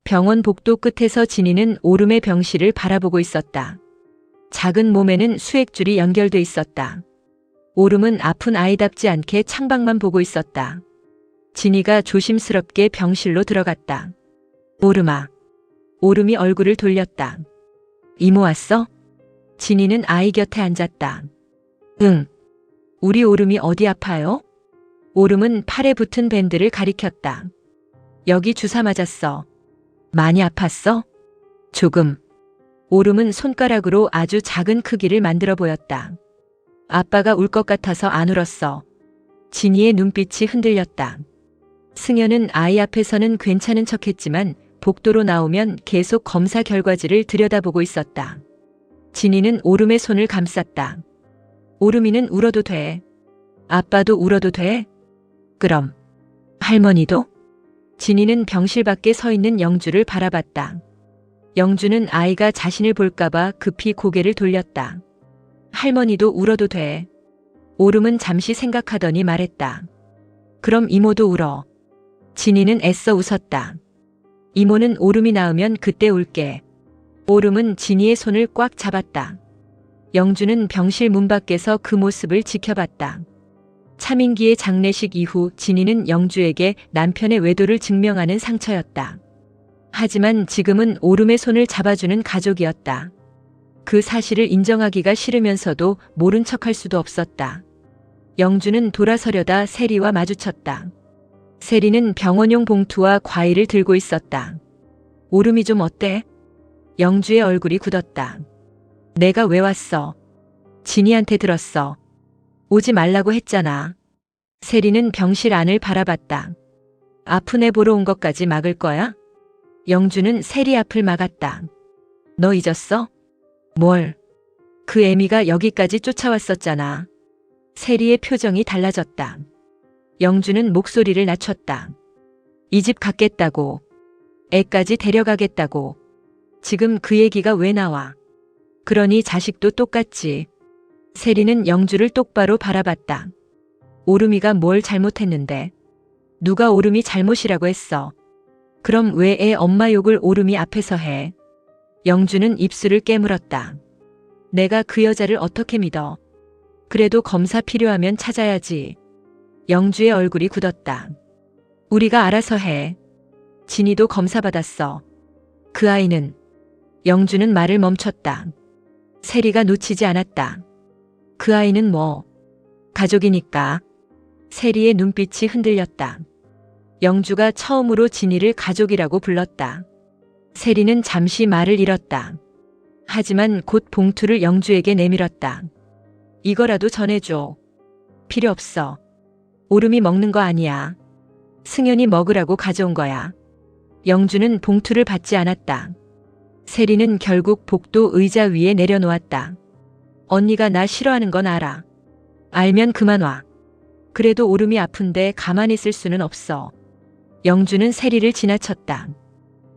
병원 복도 끝에서 진이는 오름의 병실을 바라보고 있었다. 작은 몸에는 수액줄이 연결돼 있었다. 오름은 아픈 아이답지 않게 창밖만 보고 있었다. 진이가 조심스럽게 병실로 들어갔다. 오름아. 오름이 얼굴을 돌렸다. 이모 왔어? 진이는 아이 곁에 앉았다. 응. 우리 오름이 어디 아파요? 오름은 팔에 붙은 밴드를 가리켰다. 여기 주사 맞았어. 많이 아팠어? 조금. 오름은 손가락으로 아주 작은 크기를 만들어 보였다. 아빠가 울 것 같아서 안 울었어. 진이의 눈빛이 흔들렸다. 승현은 아이 앞에서는 괜찮은 척했지만 복도로 나오면 계속 검사 결과지를 들여다보고 있었다. 진이는 오름의 손을 감쌌다. 오름이는 울어도 돼. 아빠도 울어도 돼? 그럼. 할머니도? 진이는 병실 밖에 서 있는 영주를 바라봤다. 영주는 아이가 자신을 볼까봐 급히 고개를 돌렸다. 할머니도 울어도 돼. 오름은 잠시 생각하더니 말했다. 그럼 이모도 울어. 진이는 애써 웃었다. 이모는 오름이 나으면 그때 울게. 오름은 진이의 손을 꽉 잡았다. 영주는 병실 문 밖에서 그 모습을 지켜봤다. 차민기의 장례식 이후 진이는 영주에게 남편의 외도를 증명하는 상처였다. 하지만 지금은 오름의 손을 잡아주는 가족이었다. 그 사실을 인정하기가 싫으면서도 모른 척할 수도 없었다. 영주는 돌아서려다 세리와 마주쳤다. 세리는 병원용 봉투와 과일을 들고 있었다. 오름이 좀 어때? 영주의 얼굴이 굳었다. 내가 왜 왔어? 진이한테 들었어. 오지 말라고 했잖아. 세리는 병실 안을 바라봤다. 아픈 애 보러 온 것까지 막을 거야? 영주는 세리 앞을 막았다. 너 잊었어? 뭘? 그 애미가 여기까지 쫓아왔었잖아. 세리의 표정이 달라졌다. 영주는 목소리를 낮췄다. 이 집 갖겠다고. 애까지 데려가겠다고. 지금 그 얘기가 왜 나와? 그러니 자식도 똑같지. 세리는 영주를 똑바로 바라봤다. 오름이가 뭘 잘못했는데? 누가 오름이 잘못이라고 했어? 그럼 왜 애 엄마 욕을 오름이 앞에서 해? 영주는 입술을 깨물었다. 내가 그 여자를 어떻게 믿어? 그래도 검사 필요하면 찾아야지. 영주의 얼굴이 굳었다. 우리가 알아서 해. 진이도 검사 받았어. 그 아이는. 영주는 말을 멈췄다. 세리가 놓치지 않았다. 그 아이는 뭐? 가족이니까. 세리의 눈빛이 흔들렸다. 영주가 처음으로 진이를 가족이라고 불렀다. 세리는 잠시 말을 잃었다. 하지만 곧 봉투를 영주에게 내밀었다. 이거라도 전해줘. 필요 없어. 오름이 먹는 거 아니야. 승현이 먹으라고 가져온 거야. 영주는 봉투를 받지 않았다. 세리는 결국 복도 의자 위에 내려놓았다. 언니가 나 싫어하는 건 알아. 알면 그만 와. 그래도 오름이 아픈데 가만히 있을 수는 없어. 영주는 세리를 지나쳤다.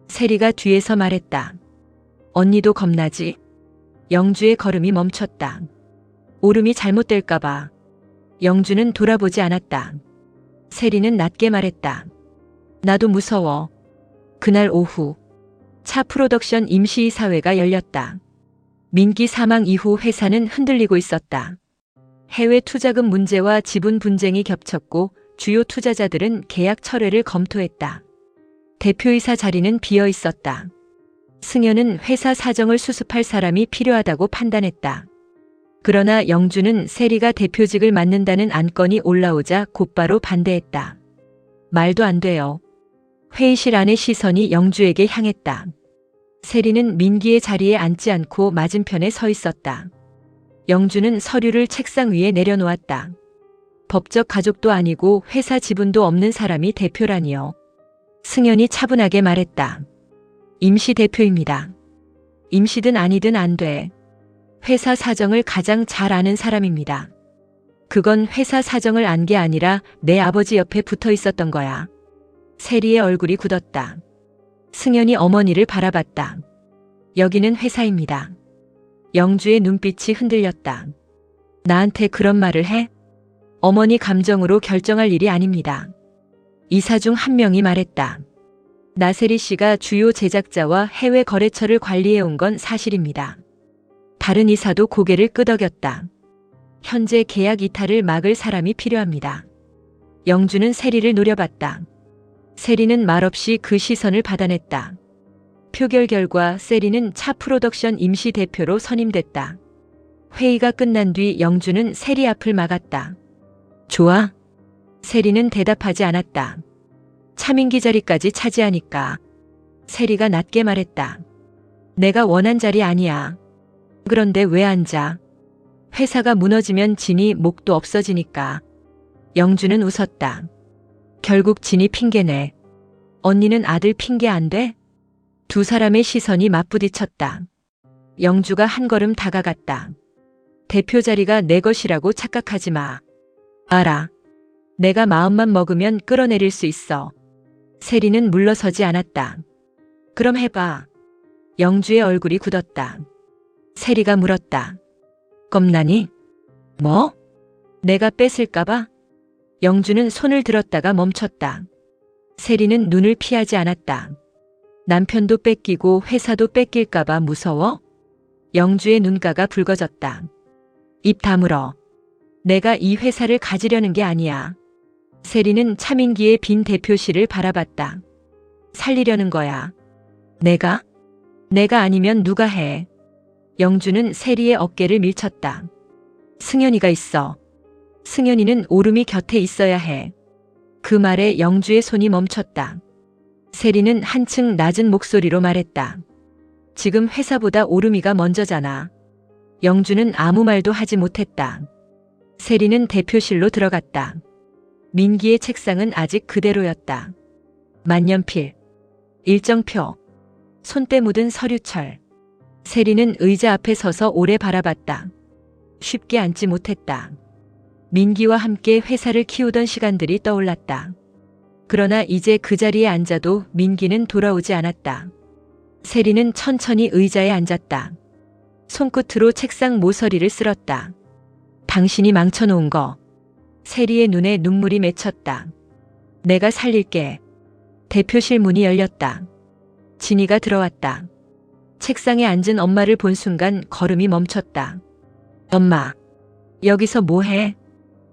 세리가 뒤에서 말했다. 언니도 겁나지? 영주의 걸음이 멈췄다. 오름이 잘못될까봐. 영주는 돌아보지 않았다. 세리는 낮게 말했다. 나도 무서워. 그날 오후 차 프로덕션 임시이사회가 열렸다. 민기 사망 이후 회사는 흔들리고 있었다. 해외 투자금 문제와 지분 분쟁이 겹쳤고 주요 투자자들은 계약 철회를 검토했다. 대표이사 자리는 비어 있었다. 승현은 회사 사정을 수습할 사람이 필요하다고 판단했다. 그러나 영주는 세리가 대표직을 맡는다는 안건이 올라오자 곧바로 반대했다. 말도 안 돼요. 회의실 안의 시선이 영주에게 향했다. 세리는 민기의 자리에 앉지 않고 맞은편에 서 있었다. 영주는 서류를 책상 위에 내려놓았다. 법적 가족도 아니고 회사 지분도 없는 사람이 대표라니요. 승현이 차분하게 말했다. 임시 대표입니다. 임시든 아니든 안 돼. 회사 사정을 가장 잘 아는 사람입니다. 그건 회사 사정을 안 게 아니라 내 아버지 옆에 붙어 있었던 거야. 세리의 얼굴이 굳었다. 승현이 어머니를 바라봤다. 여기는 회사입니다. 영주의 눈빛이 흔들렸다. 나한테 그런 말을 해? 어머니 감정으로 결정할 일이 아닙니다. 이사 중 한 명이 말했다. 나세리 씨가 주요 제작자와 해외 거래처를 관리해온 건 사실입니다. 다른 이사도 고개를 끄덕였다. 현재 계약 이탈을 막을 사람이 필요합니다. 영주는 세리를 노려봤다. 세리는 말없이 그 시선을 받아냈다. 표결 결과 세리는 차 프로덕션 임시 대표로 선임됐다. 회의가 끝난 뒤 영주는 세리 앞을 막았다. 좋아? 세리는 대답하지 않았다. 차민기 자리까지 차지하니까. 세리가 낮게 말했다. 내가 원한 자리 아니야. 그런데 왜 앉아? 회사가 무너지면 진이 목도 없어지니까. 영주는 웃었다. 결국 진이 핑계네. 언니는 아들 핑계 안 돼? 두 사람의 시선이 맞부딪혔다. 영주가 한 걸음 다가갔다. 대표 자리가 내 것이라고 착각하지 마. 알아. 내가 마음만 먹으면 끌어내릴 수 있어. 세리는 물러서지 않았다. 그럼 해봐. 영주의 얼굴이 굳었다. 세리가 물었다. 겁나니? 뭐? 내가 뺏을까봐? 영주는 손을 들었다가 멈췄다. 세리는 눈을 피하지 않았다. 남편도 뺏기고 회사도 뺏길까봐 무서워? 영주의 눈가가 붉어졌다. 입 다물어. 내가 이 회사를 가지려는 게 아니야. 세리는 차민기의 빈 대표실을 바라봤다. 살리려는 거야. 내가? 내가 아니면 누가 해? 영주는 세리의 어깨를 밀쳤다. 승현이가 있어. 승현이는 오름이 곁에 있어야 해. 그 말에 영주의 손이 멈췄다. 세리는 한층 낮은 목소리로 말했다. 지금 회사보다 오름이가 먼저잖아. 영주는 아무 말도 하지 못했다. 세리는 대표실로 들어갔다. 민기의 책상은 아직 그대로였다. 만년필, 일정표, 손때 묻은 서류철. 세리는 의자 앞에 서서 오래 바라봤다. 쉽게 앉지 못했다. 민기와 함께 회사를 키우던 시간들이 떠올랐다. 그러나 이제 그 자리에 앉아도 민기는 돌아오지 않았다. 세리는 천천히 의자에 앉았다. 손끝으로 책상 모서리를 쓸었다. 당신이 망쳐놓은 거. 세리의 눈에 눈물이 맺혔다. 내가 살릴게. 대표실 문이 열렸다. 진이가 들어왔다. 책상에 앉은 엄마를 본 순간 걸음이 멈췄다. 엄마, 여기서 뭐해?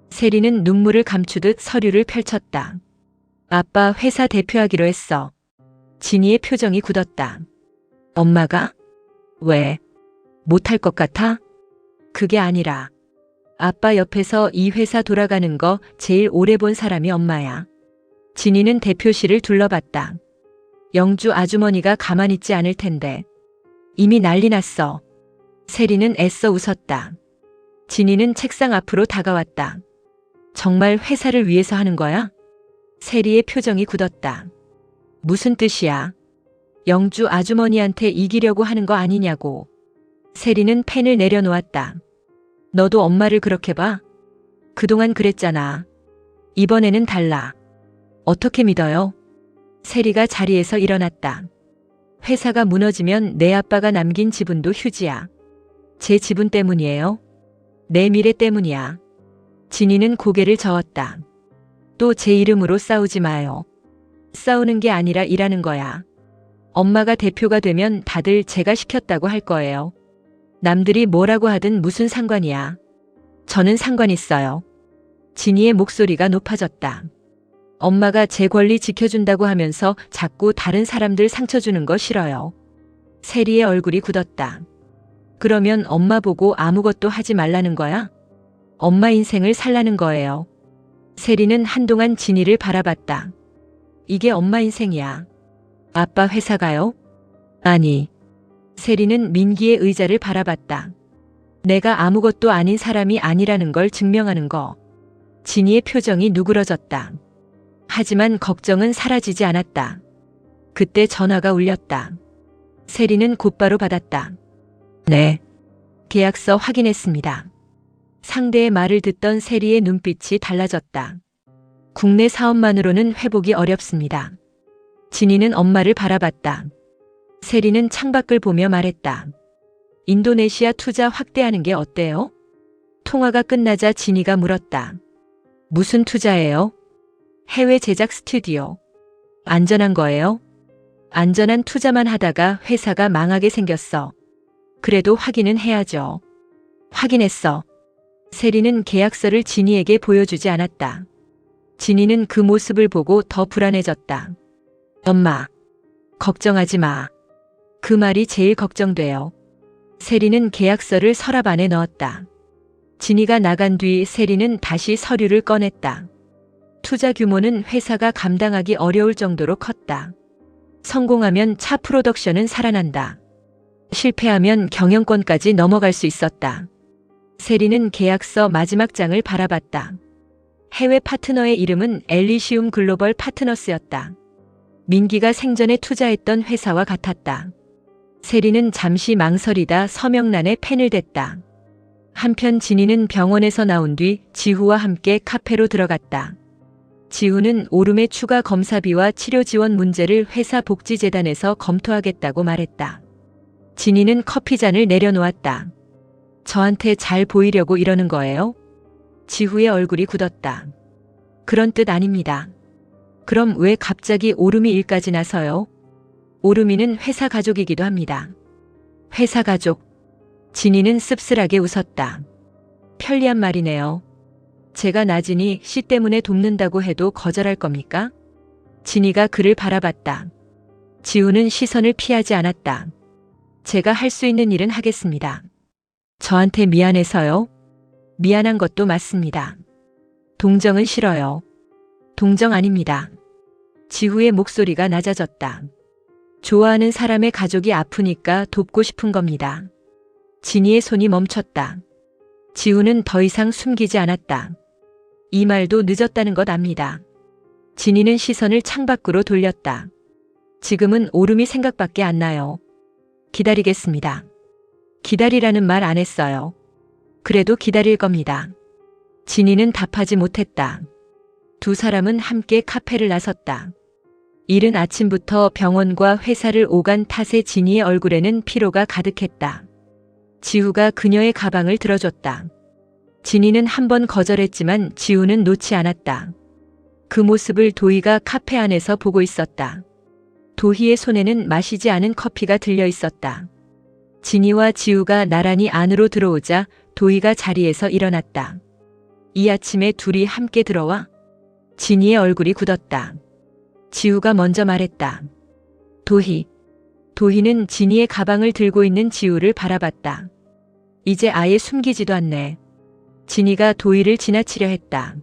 세리는 눈물을 감추듯 서류를 펼쳤다. 아빠 회사 대표하기로 했어. 진이의 표정이 굳었다. 엄마가? 왜? 못할 것 같아? 그게 아니라 아빠 옆에서 이 회사 돌아가는 거 제일 오래 본 사람이 엄마야. 진이는 대표실을 둘러봤다. 영주 아주머니가 가만히 있지 않을 텐데. 이미 난리 났어. 세리는 애써 웃었다. 진이는 책상 앞으로 다가왔다. 정말 회사를 위해서 하는 거야? 세리의 표정이 굳었다. 무슨 뜻이야? 영주 아주머니한테 이기려고 하는 거 아니냐고. 세리는 펜을 내려놓았다. 너도 엄마를 그렇게 봐? 그동안 그랬잖아. 이번에는 달라. 어떻게 믿어요? 세리가 자리에서 일어났다. 회사가 무너지면 내 아빠가 남긴 지분도 휴지야. 제 지분 때문이에요. 내 미래 때문이야. 진이는 고개를 저었다. 또 제 이름으로 싸우지 마요. 싸우는 게 아니라 일하는 거야. 엄마가 대표가 되면 다들 제가 시켰다고 할 거예요. 남들이 뭐라고 하든 무슨 상관이야. 저는 상관 있어요. 진이의 목소리가 높아졌다. 엄마가 제 권리 지켜준다고 하면서 자꾸 다른 사람들 상처 주는 거 싫어요. 세리의 얼굴이 굳었다. 그러면 엄마 보고 아무것도 하지 말라는 거야? 엄마 인생을 살라는 거예요. 세리는 한동안 진이를 바라봤다. 이게 엄마 인생이야. 아빠 회사가요? 아니. 세리는 민기의 의자를 바라봤다. 내가 아무것도 아닌 사람이 아니라는 걸 증명하는 거. 진이의 표정이 누그러졌다. 하지만 걱정은 사라지지 않았다. 그때 전화가 울렸다. 세리는 곧바로 받았다. 네. 계약서 확인했습니다. 상대의 말을 듣던 세리의 눈빛이 달라졌다. 국내 사업만으로는 회복이 어렵습니다. 진이는 엄마를 바라봤다. 세리는 창밖을 보며 말했다. 인도네시아 투자 확대하는 게 어때요? 통화가 끝나자 진이가 물었다. 무슨 투자예요? 해외 제작 스튜디오. 안전한 거예요? 안전한 투자만 하다가 회사가 망하게 생겼어. 그래도 확인은 해야죠. 확인했어. 세리는 계약서를 진이에게 보여주지 않았다. 진이는 그 모습을 보고 더 불안해졌다. 엄마, 걱정하지 마. 그 말이 제일 걱정돼요. 세리는 계약서를 서랍 안에 넣었다. 진이가 나간 뒤 세리는 다시 서류를 꺼냈다. 투자 규모는 회사가 감당하기 어려울 정도로 컸다. 성공하면 차 프로덕션은 살아난다. 실패하면 경영권까지 넘어갈 수 있었다. 세리는 계약서 마지막 장을 바라봤다. 해외 파트너의 이름은 엘리시움 글로벌 파트너스였다. 민기가 생전에 투자했던 회사와 같았다. 세리는 잠시 망설이다 서명란에 펜을 댔다. 한편 진이는 병원에서 나온 뒤 지후와 함께 카페로 들어갔다. 지후는 오름의 추가 검사비와 치료 지원 문제를 회사 복지재단에서 검토하겠다고 말했다. 진이는 커피잔을 내려놓았다. 저한테 잘 보이려고 이러는 거예요? 지후의 얼굴이 굳었다. 그런 뜻 아닙니다. 그럼 왜 갑자기 오름이 일까지 나서요? 오름이는 회사 가족이기도 합니다. 회사 가족. 진이는 씁쓸하게 웃었다. 편리한 말이네요. 제가 나진이 씨 때문에 돕는다고 해도 거절할 겁니까? 진이가 그를 바라봤다. 지우는 시선을 피하지 않았다. 제가 할 수 있는 일은 하겠습니다. 저한테 미안해서요? 미안한 것도 맞습니다. 동정은 싫어요. 동정 아닙니다. 지후의 목소리가 낮아졌다. 좋아하는 사람의 가족이 아프니까 돕고 싶은 겁니다. 진이의 손이 멈췄다. 지후는 더 이상 숨기지 않았다. 이 말도 늦었다는 것 압니다. 진이는 시선을 창밖으로 돌렸다. 지금은 오름이 생각밖에 안 나요. 기다리겠습니다. 기다리라는 말 안 했어요. 그래도 기다릴 겁니다. 진이는 답하지 못했다. 두 사람은 함께 카페를 나섰다. 이른 아침부터 병원과 회사를 오간 탓에 진이의 얼굴에는 피로가 가득했다. 지후가 그녀의 가방을 들어줬다. 진이는 한 번 거절했지만 지후는 놓지 않았다. 그 모습을 도희가 카페 안에서 보고 있었다. 도희의 손에는 마시지 않은 커피가 들려 있었다. 진이와 지후가 나란히 안으로 들어오자 도희가 자리에서 일어났다. 이 아침에 둘이 함께 들어와? 진이의 얼굴이 굳었다. 지후가 먼저 말했다. 도희. 도희는 진이의 가방을 들고 있는 지후를 바라봤다. 이제 아예 숨기지도 않네. 진이가 도희를 지나치려 했다.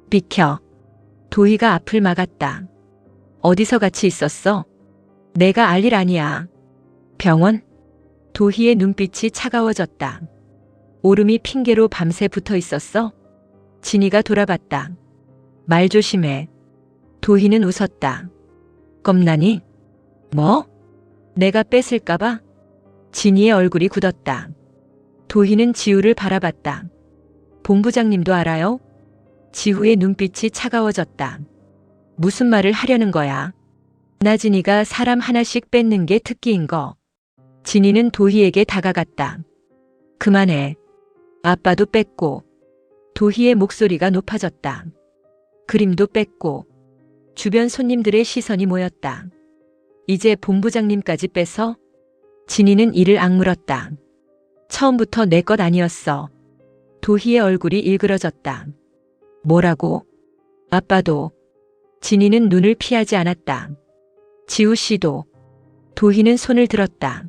비켜. 도희가 앞을 막았다. 어디서 같이 있었어? 내가 알 일 아니야. 병원? 도희의 눈빛이 차가워졌다. 오름이 핑계로 밤새 붙어 있었어? 진이가 돌아봤다. 말 조심해. 도희는 웃었다. 겁나니? 뭐? 내가 뺏을까봐? 진이의 얼굴이 굳었다. 도희는 지우를 바라봤다. 본부장님도 알아요? 지후의 눈빛이 차가워졌다. 무슨 말을 하려는 거야? 나진이가 사람 하나씩 뺏는 게 특기인 거. 진이는 도희에게 다가갔다. 그만해. 아빠도 뺐고. 도희의 목소리가 높아졌다. 그림도 뺐고. 주변 손님들의 시선이 모였다. 이제 본부장님까지 빼서? 진이는 이를 악물었다. 처음부터 내 것 아니었어. 도희의 얼굴이 일그러졌다. 뭐라고? 아빠도. 진이는 눈을 피하지 않았다. 지우 씨도. 도희는 손을 들었다.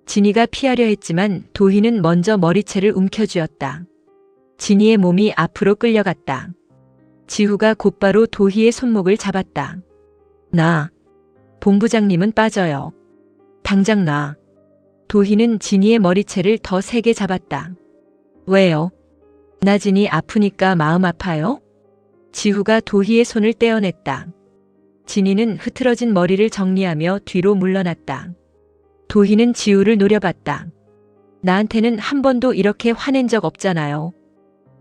진이가 피하려 했지만 도희는 먼저 머리채를 움켜쥐었다. 진이의 몸이 앞으로 끌려갔다. 지후가 곧바로 도희의 손목을 잡았다. 나. 본부장님은 빠져요. 당장 나. 도희는 진이의 머리채를 더 세게 잡았다. 왜요? 나진이 아프니까 마음 아파요? 지후가 도희의 손을 떼어냈다. 진이는 흐트러진 머리를 정리하며 뒤로 물러났다. 도희는 지우를 노려봤다. 나한테는 한 번도 이렇게 화낸 적 없잖아요.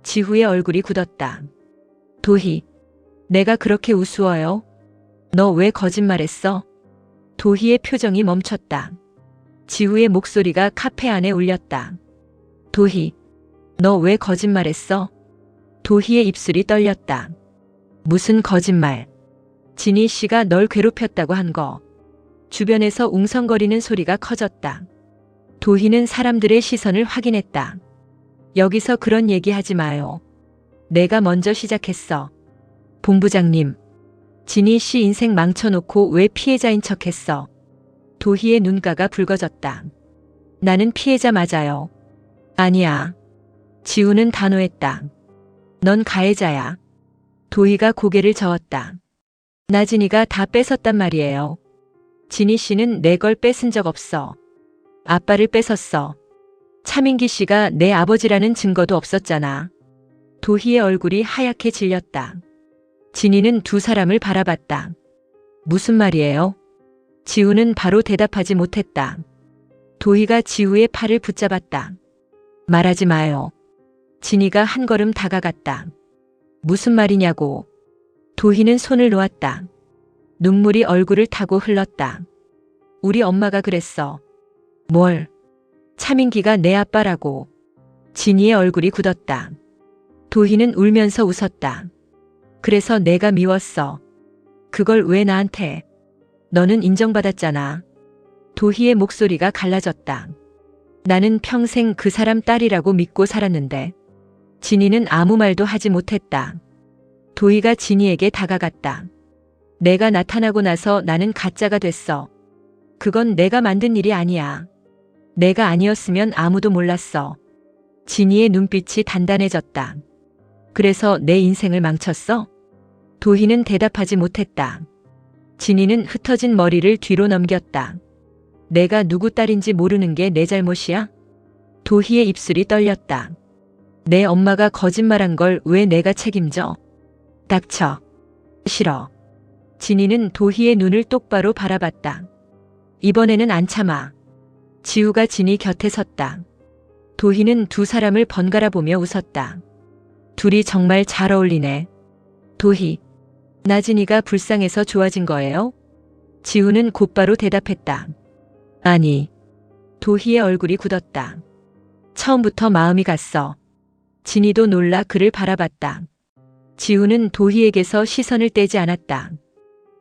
지후의 얼굴이 굳었다. 도희, 내가 그렇게 우스워요? 너 왜 거짓말했어? 도희의 표정이 멈췄다. 지후의 목소리가 카페 안에 울렸다. 도희, 너 왜 거짓말했어? 도희의 입술이 떨렸다. 무슨 거짓말? 진희 씨가 널 괴롭혔다고 한 거. 주변에서 웅성거리는 소리가 커졌다. 도희는 사람들의 시선을 확인했다. 여기서 그런 얘기 하지 마요. 내가 먼저 시작했어. 본부장님, 진희 씨 인생 망쳐놓고 왜 피해자인 척했어? 도희의 눈가가 붉어졌다. 나는 피해자 맞아요. 아니야. 지우는 단호했다. 넌 가해자야. 도희가 고개를 저었다. 나진이가 다 뺏었단 말이에요. 진희 씨는 내 걸 뺏은 적 없어. 아빠를 뺏었어. 차민기 씨가 내 아버지라는 증거도 없었잖아. 도희의 얼굴이 하얗게 질렸다. 진희는 두 사람을 바라봤다. 무슨 말이에요? 지우는 바로 대답하지 못했다. 도희가 지우의 팔을 붙잡았다. 말하지 마요. 진희가 한 걸음 다가갔다. 무슨 말이냐고. 도희는 손을 놓았다. 눈물이 얼굴을 타고 흘렀다. 우리 엄마가 그랬어. 뭘? 차민기가 내 아빠라고. 진희의 얼굴이 굳었다. 도희는 울면서 웃었다. 그래서 내가 미웠어. 그걸 왜 나한테? 너는 인정받았잖아. 도희의 목소리가 갈라졌다. 나는 평생 그 사람 딸이라고 믿고 살았는데. 진희는 아무 말도 하지 못했다. 도희가 진희에게 다가갔다. 내가 나타나고 나서 나는 가짜가 됐어. 그건 내가 만든 일이 아니야. 내가 아니었으면 아무도 몰랐어. 진희의 눈빛이 단단해졌다. 그래서 내 인생을 망쳤어? 도희는 대답하지 못했다. 진희는 흩어진 머리를 뒤로 넘겼다. 내가 누구 딸인지 모르는 게 내 잘못이야? 도희의 입술이 떨렸다. 내 엄마가 거짓말한 걸 왜 내가 책임져? 닥쳐. 싫어. 진희는 도희의 눈을 똑바로 바라봤다. 이번에는 안 참아. 지우가 진희 곁에 섰다. 도희는 두 사람을 번갈아 보며 웃었다. 둘이 정말 잘 어울리네. 도희, 나진이가 불쌍해서 좋아진 거예요? 지우는 곧바로 대답했다. 아니. 도희의 얼굴이 굳었다. 처음부터 마음이 갔어. 진희도 놀라 그를 바라봤다. 지우는 도희에게서 시선을 떼지 않았다.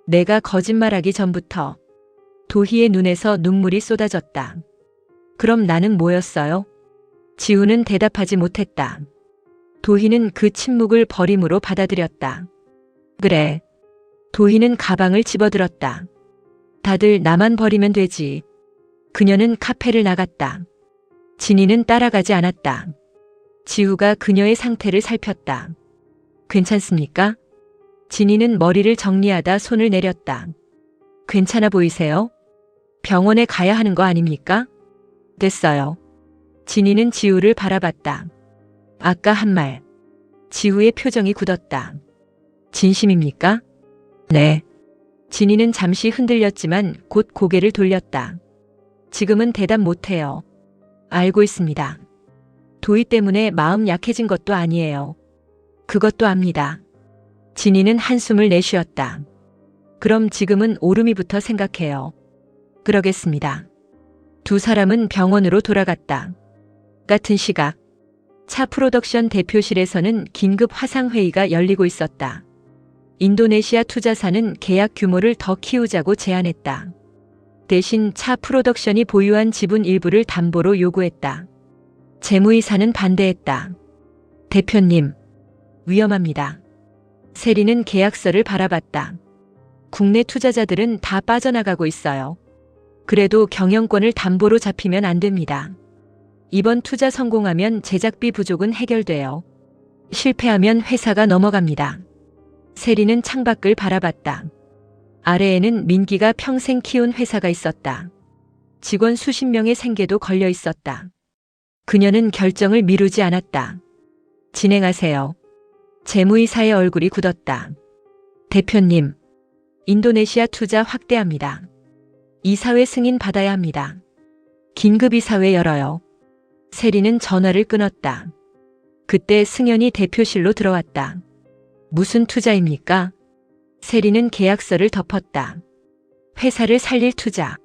내가 거짓말하기 전부터. 도희의 눈에서 눈물이 쏟아졌다. 그럼 나는 뭐였어요? 지우는 대답하지 못했다. 도희는 그 침묵을 버림으로 받아들였다. 그래. 도희는 가방을 집어들었다. 다들 나만 버리면 되지. 그녀는 카페를 나갔다. 진희는 따라가지 않았다. 지우가 그녀의 상태를 살폈다. 괜찮습니까? 진희는 머리를 정리하다 손을 내렸다. 괜찮아 보이세요? 병원에 가야 하는 거 아닙니까? 됐어요. 진희는 지우를 바라봤다. 아까 한 말. 지우의 표정이 굳었다. 진심입니까? 네. 진희는 잠시 흔들렸지만 곧 고개를 돌렸다. 지금은 대답 못해요. 알고 있습니다. 도희 때문에 마음 약해진 것도 아니에요. 그것도 압니다. 진희는 한숨을 내쉬었다. 그럼 지금은 오름이부터 생각해요. 그러겠습니다. 두 사람은 병원으로 돌아갔다. 같은 시각, 차 프로덕션 대표실에서는 긴급 화상회의가 열리고 있었다. 인도네시아 투자사는 계약 규모를 더 키우자고 제안했다. 대신 차 프로덕션이 보유한 지분 일부를 담보로 요구했다. 재무이사는 반대했다. 대표님, 위험합니다. 세리는 계약서를 바라봤다. 국내 투자자들은 다 빠져나가고 있어요. 그래도 경영권을 담보로 잡히면 안 됩니다. 이번 투자 성공하면 제작비 부족은 해결돼요. 실패하면 회사가 넘어갑니다. 세리는 창밖을 바라봤다. 아래에는 민기가 평생 키운 회사가 있었다. 직원 수십 명의 생계도 걸려 있었다. 그녀는 결정을 미루지 않았다. 진행하세요. 재무이사의 얼굴이 굳었다. 대표님, 인도네시아 투자 확대합니다. 이사회 승인 받아야 합니다. 긴급 이사회 열어요. 세리는 전화를 끊었다. 그때 승연이 대표실로 들어왔다. 무슨 투자입니까? 세리는 계약서를 덮었다. 회사를 살릴 투자.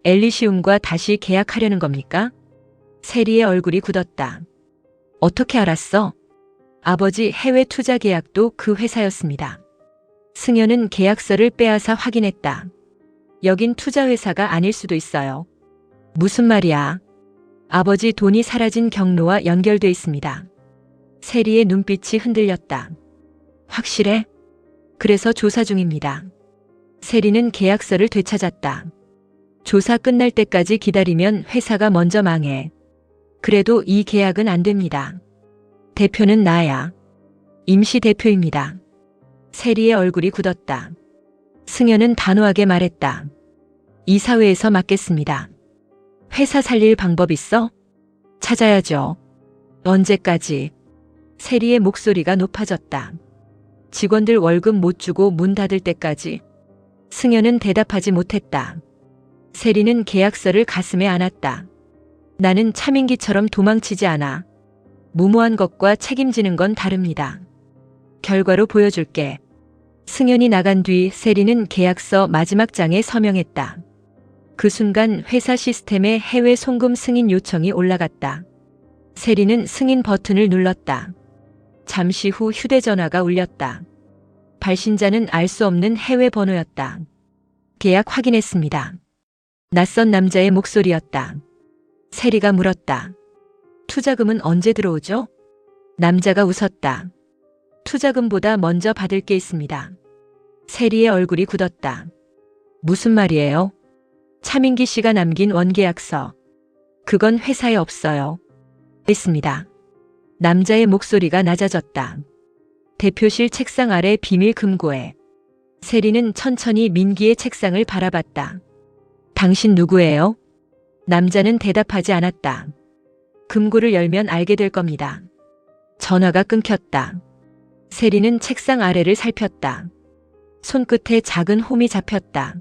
엘리시움과 다시 계약하려는 겁니까? 세리의 얼굴이 굳었다. 어떻게 알았어? 아버지 해외 투자 계약도 그 회사였습니다. 승연은 계약서를 빼앗아 확인했다. 여긴 투자회사가 아닐 수도 있어요. 무슨 말이야? 아버지 돈이 사라진 경로와 연결돼 있습니다. 세리의 눈빛이 흔들렸다. 확실해? 그래서 조사 중입니다. 세리는 계약서를 되찾았다. 조사 끝날 때까지 기다리면 회사가 먼저 망해. 그래도 이 계약은 안 됩니다. 대표는 나야. 임시 대표입니다. 세리의 얼굴이 굳었다. 승현은 단호하게 말했다. 이사회에서 맡겠습니다. 회사 살릴 방법 있어? 찾아야죠. 언제까지? 세리의 목소리가 높아졌다. 직원들 월급 못 주고 문 닫을 때까지. 승현은 대답하지 못했다. 세리는 계약서를 가슴에 안았다. 나는 차민기처럼 도망치지 않아. 무모한 것과 책임지는 건 다릅니다. 결과로 보여줄게. 승현이 나간 뒤 세리는 계약서 마지막 장에 서명했다. 그 순간 회사 시스템에 해외 송금 승인 요청이 올라갔다. 세리는 승인 버튼을 눌렀다. 잠시 후 휴대전화가 울렸다. 발신자는 알 수 없는 해외 번호였다. 계약 확인했습니다. 낯선 남자의 목소리였다. 세리가 물었다. 투자금은 언제 들어오죠? 남자가 웃었다. 투자금보다 먼저 받을 게 있습니다. 세리의 얼굴이 굳었다. 무슨 말이에요? 차민기 씨가 남긴 원계약서. 그건 회사에 없어요. 있습니다. 남자의 목소리가 낮아졌다. 대표실 책상 아래 비밀 금고에. 세리는 천천히 민기의 책상을 바라봤다. 당신 누구예요? 남자는 대답하지 않았다. 금고를 열면 알게 될 겁니다. 전화가 끊겼다. 세리는 책상 아래를 살폈다. 손끝에 작은 홈이 잡혔다.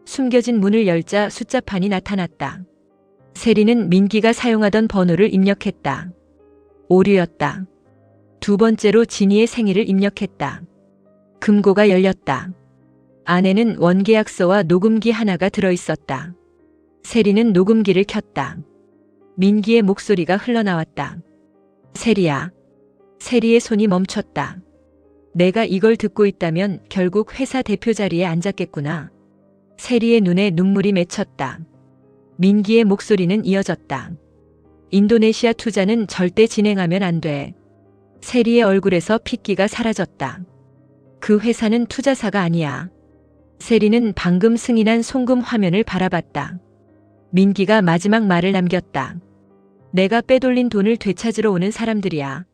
숨겨진 문을 열자 숫자판이 나타났다. 세리는 민기가 사용하던 번호를 입력했다. 오류였다. 두 번째로 진이의 생일을 입력했다. 금고가 열렸다. 안에는 원계약서와 녹음기 하나가 들어있었다. 세리는 녹음기를 켰다. 민기의 목소리가 흘러나왔다. 세리야. 세리의 손이 멈췄다. 내가 이걸 듣고 있다면 결국 회사 대표 자리에 앉았겠구나. 세리의 눈에 눈물이 맺혔다. 민기의 목소리는 이어졌다. 인도네시아 투자는 절대 진행하면 안 돼. 세리의 얼굴에서 핏기가 사라졌다. 그 회사는 투자사가 아니야. 세리는 방금 승인한 송금 화면을 바라봤다. 민기가 마지막 말을 남겼다. 내가 빼돌린 돈을 되찾으러 오는 사람들이야.